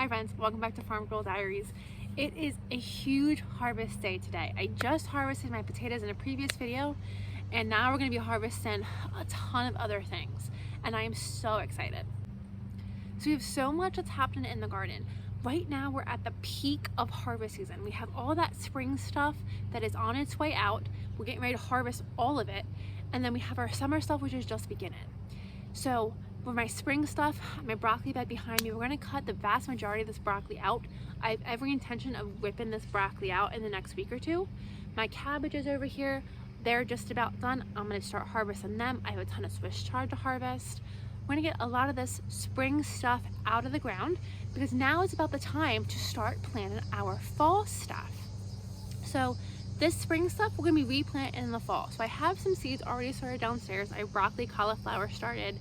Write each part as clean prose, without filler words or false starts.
Hi friends, welcome back to Farm Girl Diaries. It is a huge harvest day today. I just harvested my potatoes in a previous video and now we're going to be harvesting a ton of other things and I am so excited. So we have so much that's happening in the garden. Right now we're at the peak of harvest season. We have all that spring stuff that is on its way out. We're getting ready to harvest all of it, and then we have our summer stuff which is just beginning. So for my spring stuff, my broccoli bed behind me, we're going to cut the vast majority of this broccoli out. I have every intention of whipping this broccoli out in the next week or two. My cabbages over here, they're just about done. I'm going to start harvesting them. I have a ton of Swiss chard to harvest. We're going to get a lot of this spring stuff out of the ground because now is about the time to start planting our fall stuff. So this spring stuff we're going to be replanting in the fall. So I have some seeds already started downstairs. I have broccoli, cauliflower started.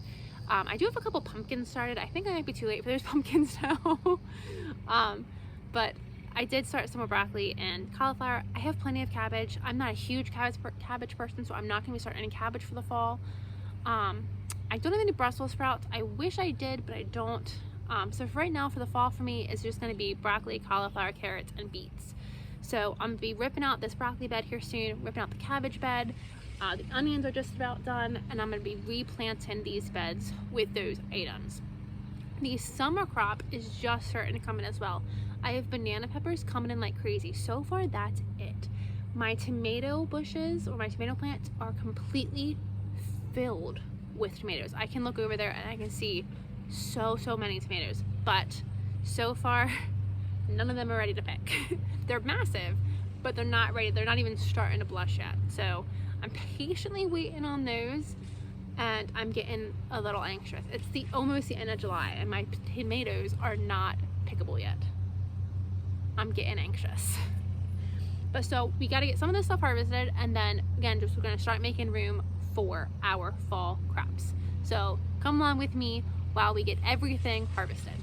I do have a couple pumpkins started. I think I might be too late for those pumpkins now. But I did start some more broccoli and cauliflower. I have plenty of cabbage. I'm not a huge cabbage person, so I'm not going to be starting any cabbage for the fall. I don't have any Brussels sprouts. I wish I did, but I don't. So for right now, for the fall for me, it's just going to be broccoli, cauliflower, carrots, and beets. So I'm going to be ripping out this broccoli bed here soon, ripping out the cabbage bed. The onions are just about done, and I'm going to be replanting these beds with those items. The summer crop is just starting to come in as well. I have banana peppers coming in like crazy. So far, that's it. My tomato bushes or my tomato plants are completely filled with tomatoes. I can look over there and I can see so many tomatoes, but so far none of them are ready to pick. They're massive, but they're not ready. They're not even starting to blush yet. So I'm patiently waiting on those and I'm getting a little anxious. It's almost the end of July and my tomatoes are not pickable yet. I'm getting anxious. But so we got to get some of this stuff harvested, and then again we're going to start making room for our fall crops. So come along with me while we get everything harvested.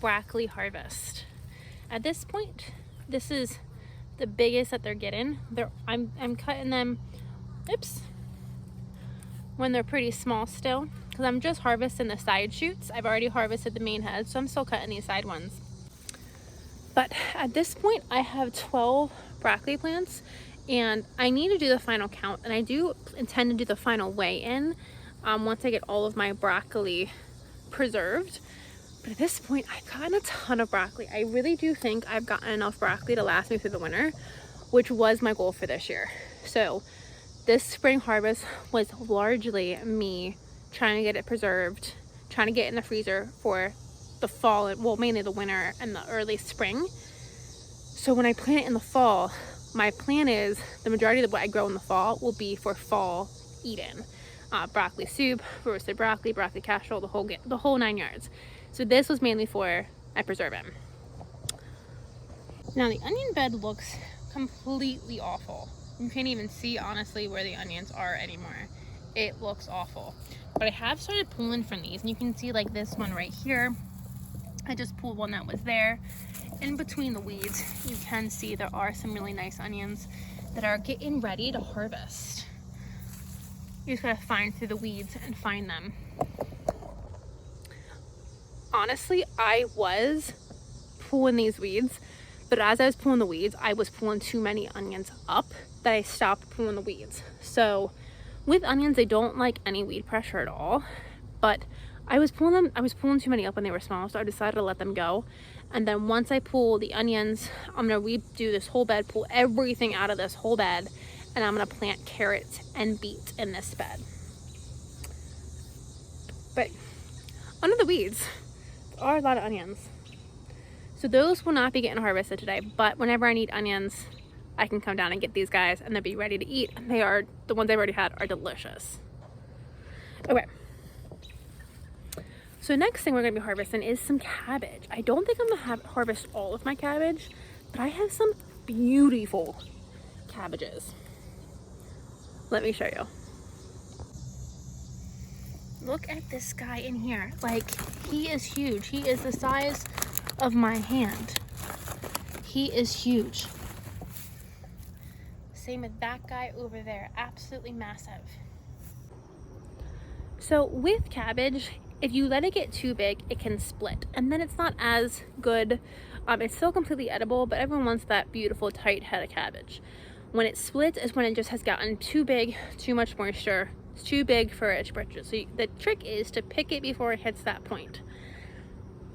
Broccoli harvest. At this point, this is the biggest that they're getting. I'm cutting them, oops, when they're pretty small still, because I'm just harvesting the side shoots. I've already harvested the main heads, so I'm still cutting these side ones. But at this point, I have 12 broccoli plants, and I need to do the final count, and I do intend to do the final weigh-in once I get all of my broccoli preserved. But at this point, I've gotten a ton of broccoli. I really do think I've gotten enough broccoli to last me through the winter, which was my goal for this year. So this spring harvest was largely me trying to get it preserved, trying to get it in the freezer for the fall, well, mainly the winter and the early spring. So when I plant it in the fall, my plan is the majority of what I grow in the fall will be for fall eating. Broccoli soup, roasted broccoli, broccoli casserole, the whole 9 yards. So this was mainly for I preserve it. Now the onion bed looks completely awful. You can't even see honestly where the onions are anymore. It looks awful. But I have started pulling from these, and you can see like this one right here. I just pulled one that was there. In between the weeds, you can see there are some really nice onions that are getting ready to harvest. You just gotta find through the weeds and find them. Honestly, I was pulling these weeds, but as I was pulling the weeds, I was pulling too many onions up that I stopped pulling the weeds. So with onions, they don't like any weed pressure at all, but I was pulling too many up when they were small, so I decided to let them go. And then once I pull the onions, I'm gonna redo this whole bed, pull everything out of this whole bed, and I'm gonna plant carrots and beets in this bed. But under the weeds, there are a lot of onions. So those will not be getting harvested today, but whenever I need onions, I can come down and get these guys and they'll be ready to eat. And they are, the ones I've already had are delicious. Okay. So next thing we're gonna be harvesting is some cabbage. I don't think I'm gonna harvest all of my cabbage, but I have some beautiful cabbages. Let me show you. Look at this guy in here. Like, he is huge. He is the size of my hand. He is huge. Same with that guy over there, absolutely massive. So with cabbage, if you let it get too big, it can split, and then it's not as good. It's still completely edible, but everyone wants that beautiful tight head of cabbage. When it splits is when it just has gotten too big, too much moisture. It's too big for its britches. So the trick is to pick it before it hits that point.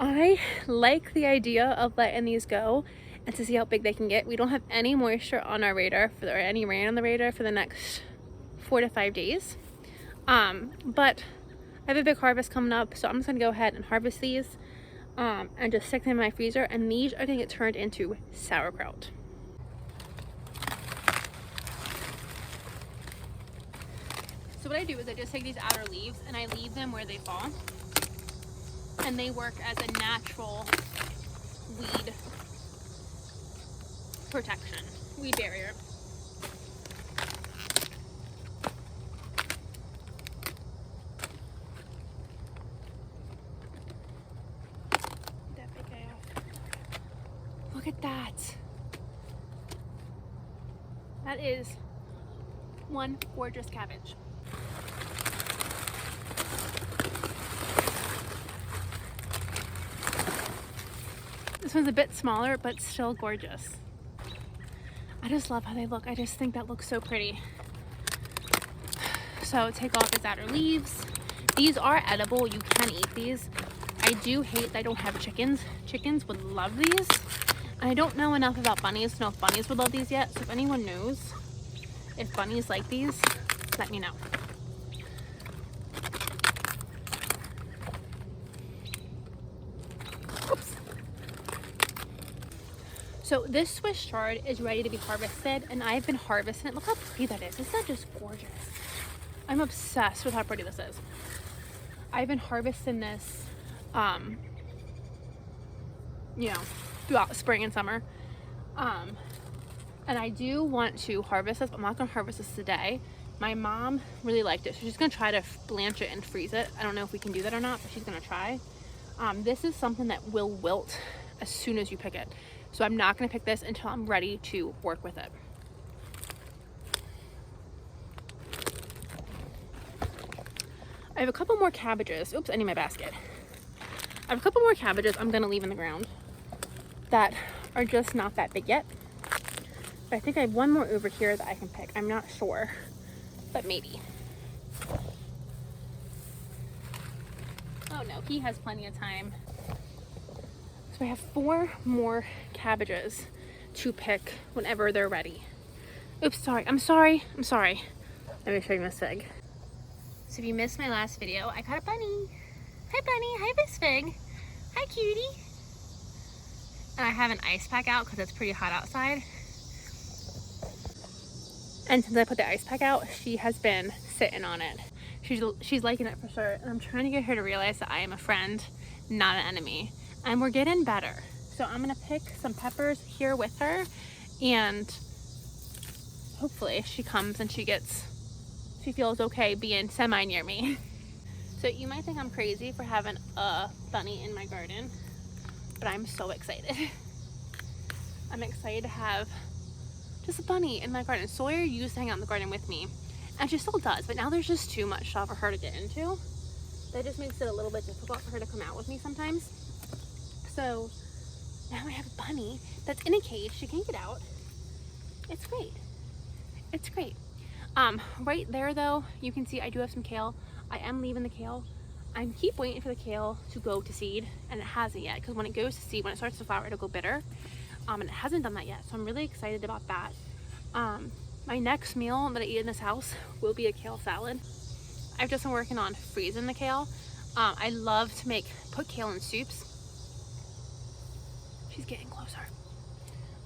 I like the idea of letting these go and to see how big they can get. We don't have any moisture on our radar or any rain on the radar for the next 4 to 5 days. But I have a big harvest coming up, so I'm just gonna go ahead and harvest these and just stick them in my freezer, and these are gonna get turned into sauerkraut. So what I do is I just take these outer leaves and I leave them where they fall, and they work as a natural weed protection, weed barrier. That big guy off. Look at that. That is one gorgeous cabbage. This one's a bit smaller, but still gorgeous. I just love how they look. I just think that looks so pretty. So take off its outer leaves. These are edible. You can eat these. I do hate that I don't have chickens. Chickens would love these. I don't know enough about bunnies to know if bunnies would love these yet. So if anyone knows if bunnies like these, let me know. So this Swiss chard is ready to be harvested, and I've been harvesting it. Look how pretty that is. Isn't that just gorgeous? I'm obsessed with how pretty this is. I've been harvesting this, you know, throughout spring and summer. And I do want to harvest this, but I'm not gonna harvest this today. My mom really liked it, so she's gonna try to blanch it and freeze it. I don't know if we can do that or not, but she's gonna try. This is something that will wilt as soon as you pick it. So I'm not gonna pick this until I'm ready to work with it. I have a couple more cabbages. Oops, I need my basket. I have a couple more cabbages I'm gonna leave in the ground that are just not that big yet. But I think I have one more over here that I can pick. I'm not sure, but maybe. Oh no, he has plenty of time. So I have 4 more cabbages to pick whenever they're ready. Oops, sorry, I'm sorry. Let me show you Miss Fig. So if you missed my last video, I caught a bunny. Hi bunny, hi Miss Fig. Hi cutie. And I have an ice pack out because it's pretty hot outside. And since I put the ice pack out, she has been sitting on it. She's liking it for sure. And I'm trying to get her to realize that I am a friend, not an enemy. And we're getting better. So I'm gonna pick some peppers here with her, and hopefully she comes and she feels okay being semi near me. So you might think I'm crazy for having a bunny in my garden, but I'm so excited. I'm excited to have just a bunny in my garden. Sawyer used to hang out in the garden with me, and she still does, but now there's just too much stuff for her to get into. That just makes it a little bit difficult for her to come out with me sometimes. So now I have a bunny that's in a cage. She can't get out. It's great. It's great. Right there though, you can see I do have some kale. I am leaving the kale. I keep waiting for the kale to go to seed, and it hasn't yet, because when it goes to seed, when it starts to flower, it'll go bitter. And it hasn't done that yet, so I'm really excited about that. My next meal that I eat in this house will be a kale salad. I've just been working on freezing the kale. I love to put kale in soups. She's getting closer.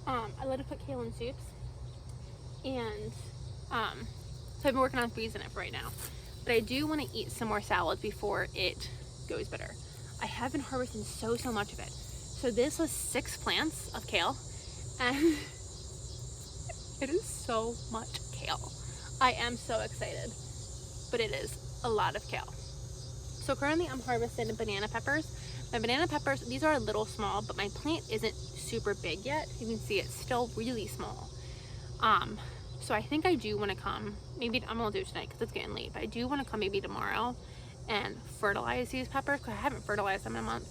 I love to put kale in soups, and so I've been working on freezing it for right now. But I do want to eat some more salad before it goes bitter. I have been harvesting so much of it. So this was 6 plants of kale, and it is so much kale. I am so excited, but it is a lot of kale. So currently I'm harvesting banana peppers. My banana peppers, these are a little small, but my plant isn't super big yet. You can see it's still really small. So I think I do want to come, maybe I'm gonna do it tonight because it's getting late, but I do want to come maybe tomorrow and fertilize these peppers because I haven't fertilized them in a month.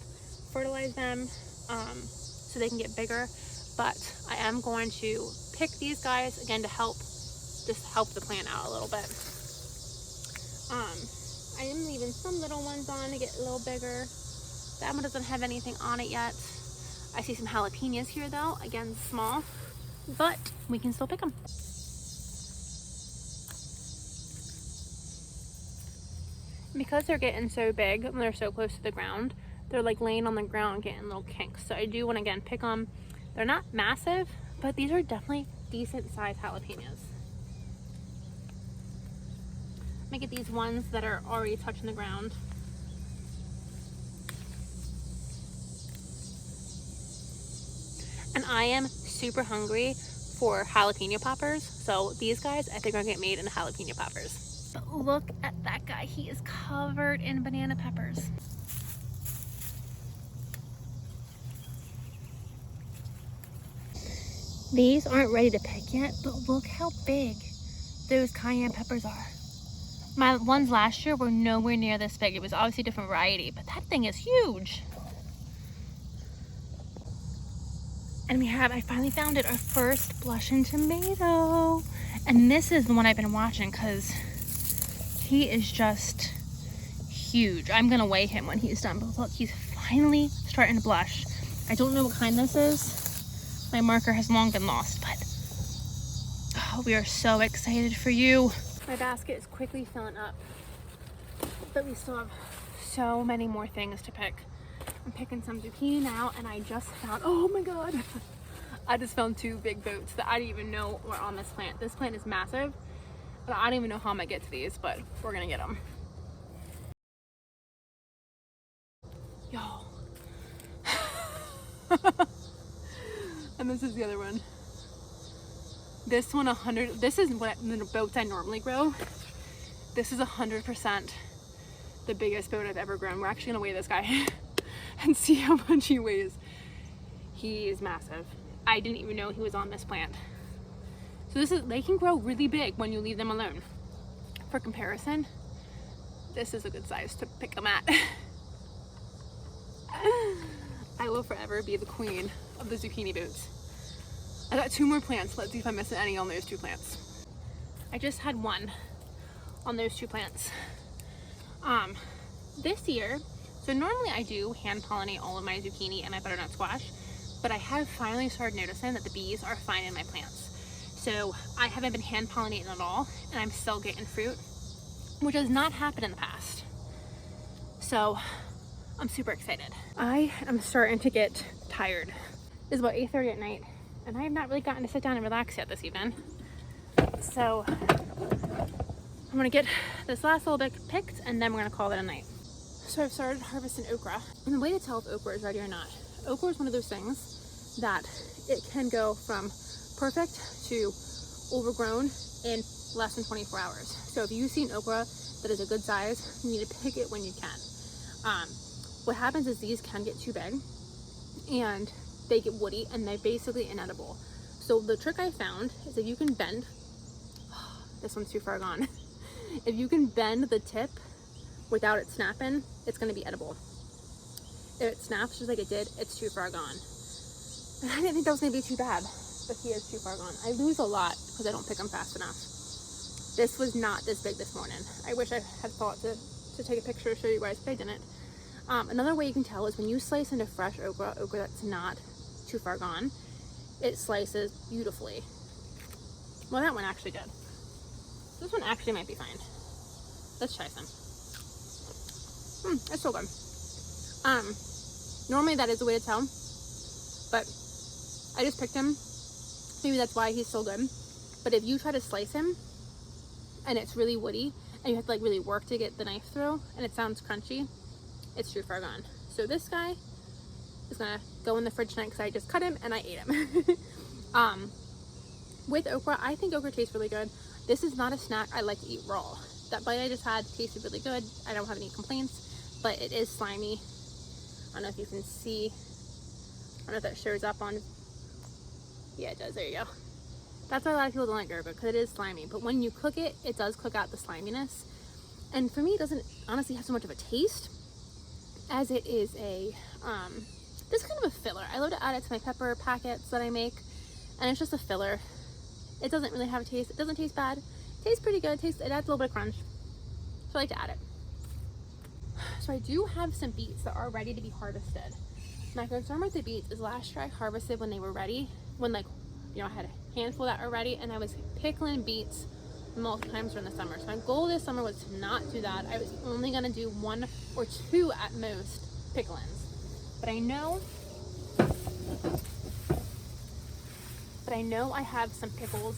Fertilize them so they can get bigger, but I am going to pick these guys again to help the plant out a little bit. I am leaving some little ones on to get a little bigger. That one doesn't have anything on it yet. I see some jalapenos here though, again small, but we can still pick them. Because they're getting so big and they're so close to the ground, they're like laying on the ground getting little kinks. So I do want to again pick them. They're not massive, but these are definitely decent sized jalapenos. Let me get these ones that are already touching the ground. And I am super hungry for jalapeno poppers. So these guys I think are gonna get made into jalapeno poppers. But look at that guy, he is covered in banana peppers. These aren't ready to pick yet, but look how big those cayenne peppers are. My ones last year were nowhere near this big. It was obviously a different variety, but that thing is huge. And I finally found it, our first blushing tomato. And this is the one I've been watching because he is just huge. I'm gonna weigh him when he's done, but look, he's finally starting to blush. I don't know what kind this is. My marker has long been lost, but oh, we are so excited for you. My basket is quickly filling up, but we still have so many more things to pick. I'm picking some zucchini now, and I just found, oh my God, I just found 2 big boats that I didn't even know were on this plant. This plant is massive, but I don't even know how I'm gonna get to these, but we're gonna get them. Y'all. And this is the other one. This one, this is what the boats I normally grow. This is 100% the biggest boat I've ever grown. We're actually gonna weigh this guy and see how much he weighs. He is massive. I didn't even know he was on this plant. So they can grow really big when you leave them alone. For comparison, this is a good size to pick them at. I will forever be the queen of the zucchini boots. I got 2 more plants. Let's see if I'm missing any on those 2 plants. I just had 1 on those 2 plants. This year, so normally I do hand pollinate all of my zucchini and my butternut squash, but I have finally started noticing that the bees are finding my plants. So I haven't been hand pollinating at all, and I'm still getting fruit, which has not happened in the past. So I'm super excited. I am starting to get tired. It's about 8:30 at night, and I have not really gotten to sit down and relax yet this evening. So I'm gonna get this last little bit picked, and then we're gonna call it a night. So I've started harvesting okra, and the way to tell if okra is ready or not, okra is one of those things that it can go from perfect to overgrown in less than 24 hours. So if you see an okra that is a good size, you need to pick it when you can. What happens is these can get too big and they get woody and they're basically inedible. So the trick I found is if you can bend, this one's too far gone. If you can bend the tip without it snapping, it's gonna be edible. If it snaps just like it did, it's too far gone. And I didn't think that was gonna be too bad, but he is too far gone. I lose a lot because I don't pick them fast enough. This was not this big this morning. I wish I had thought to take a picture to show you guys, but I didn't. Another way you can tell is when you slice into fresh okra that's not too far gone, it slices beautifully. Well, that one actually did. This one actually might be fine. Let's try some. It's so good. Normally that is the way to tell, but I just picked him. Maybe that's why he's so good. But if you try to slice him and it's really woody and you have to like really work to get the knife through and it sounds crunchy, it's too far gone. So this guy is gonna go in the fridge tonight because I just cut him and I ate him. With okra, I think okra tastes really good. This is not a snack I like to eat raw. That bite I just had tasted really good. I don't have any complaints, but it is slimy. I don't know if you can see. I don't know if that shows up on. Yeah, it does. There you go. That's why a lot of people don't like gurkha, because it is slimy. But when you cook it, it does cook out the sliminess. And for me, it doesn't honestly have so much of a taste, as it is a just kind of a filler. I love to add it to my pepper packets that I make, and it's just a filler. It doesn't really have a taste. It doesn't taste bad. It tastes pretty good. It adds a little bit of crunch. So I like to add it. So I do have some beets that are ready to be harvested. My concern with the beets is last year I harvested when they were ready, when like, you know, I had a handful that were ready, and I was pickling beets multiple times during the summer. So my goal this summer was to not do that. I was only gonna do 1 or 2 at most picklings. But I know I have some pickles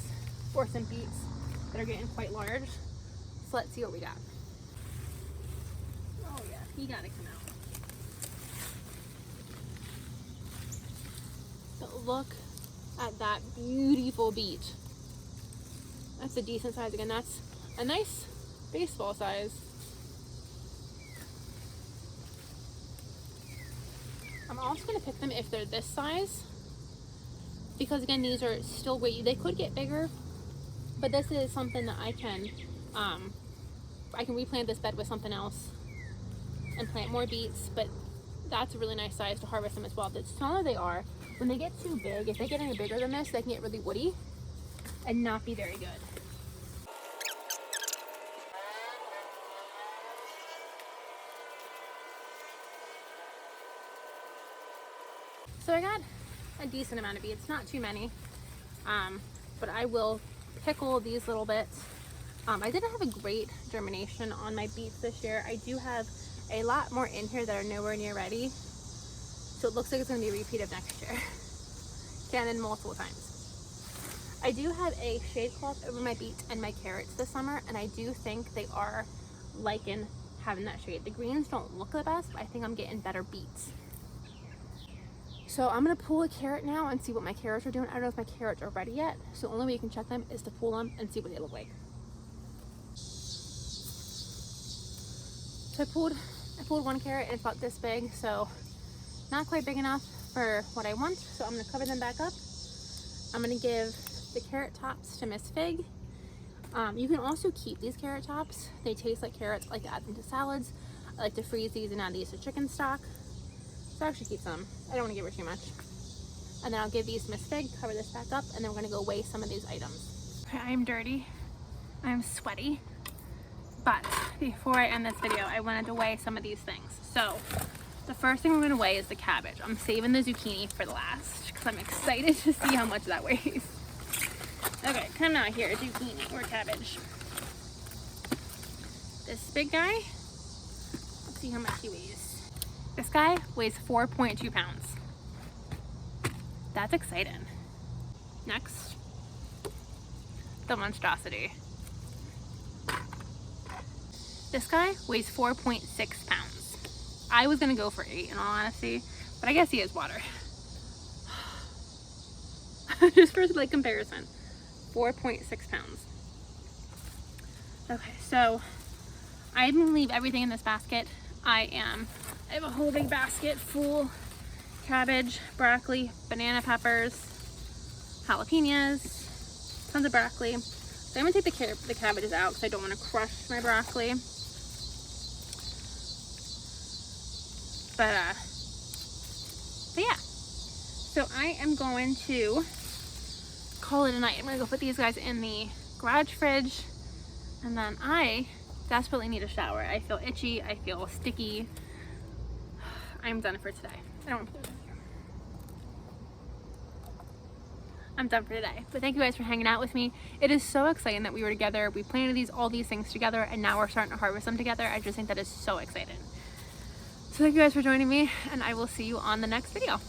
or some beets that are getting quite large. So let's see what we got. Oh yeah, he gotta come out. But look at that beautiful beet. That's a decent size. Again, that's a nice baseball size. I'm also going to pick them if they're this size, because again, these are still weighty. They could get bigger, but this is something that I can replant this bed with something else and plant more beets. But that's a really nice size to harvest them as well. The smaller they are, when they get too big, if they get any bigger than this, they can get really woody and not be very good. So I got a decent amount of beets, not too many, but I will pickle these little bits. I didn't have a great germination on my beets this year. I do have a lot more in here that are nowhere near ready, so it looks like it's going to be a repeat of next year. Cannon multiple times. I do have a shade cloth over my beets and my carrots this summer, and I do think they are liking having that shade. The greens don't look the best, but I think I'm getting better beets. So I'm going to pull a carrot now and see what my carrots are doing. I don't know if my carrots are ready yet, so the only way you can check them is to pull them and see what they look like. So I pulled 1 carrot, and it's about this big, so not quite big enough for what I want. So I'm going to cover them back up. I'm going to give the carrot tops to Miss Fig. You can also keep these carrot tops. They taste like carrots. I like to add them to salads. I like to freeze these and add these to chicken stock. So I actually keep some. I don't want to give her too much. And then I'll give these to Miss Fig, cover this back up, and then we're going to go weigh some of these items. Okay, I'm dirty. I'm sweaty. But before I end this video, I wanted to weigh some of these things. So the first thing we're going to weigh is the cabbage. I'm saving the zucchini for the last because I'm excited to see how much that weighs. Okay, come out here, zucchini or cabbage. This big guy, let's see how much he weighs. This guy weighs 4.2 pounds. That's exciting. Next, the monstrosity. This guy weighs 4.6 pounds. I was gonna go for 8 in all honesty, but I guess he has water. Just for like comparison, 4.6 pounds. Okay, so I'm gonna leave everything in this basket. I have a whole big basket full: cabbage, broccoli, banana peppers, jalapenos, tons of broccoli. So I'm gonna take the cabbages out because I don't want to crush my broccoli. But yeah. So I am going to call it a night. I'm gonna go put these guys in the garage fridge, and then I desperately need a shower. I feel itchy, I feel sticky. I'm done for today. I don't want to put it in here. I'm done for today. But thank you guys for hanging out with me. It is so exciting that we were together. We planted all these things together, and now we're starting to harvest them together. I just think that is so exciting. So thank you guys for joining me, and I will see you on the next video.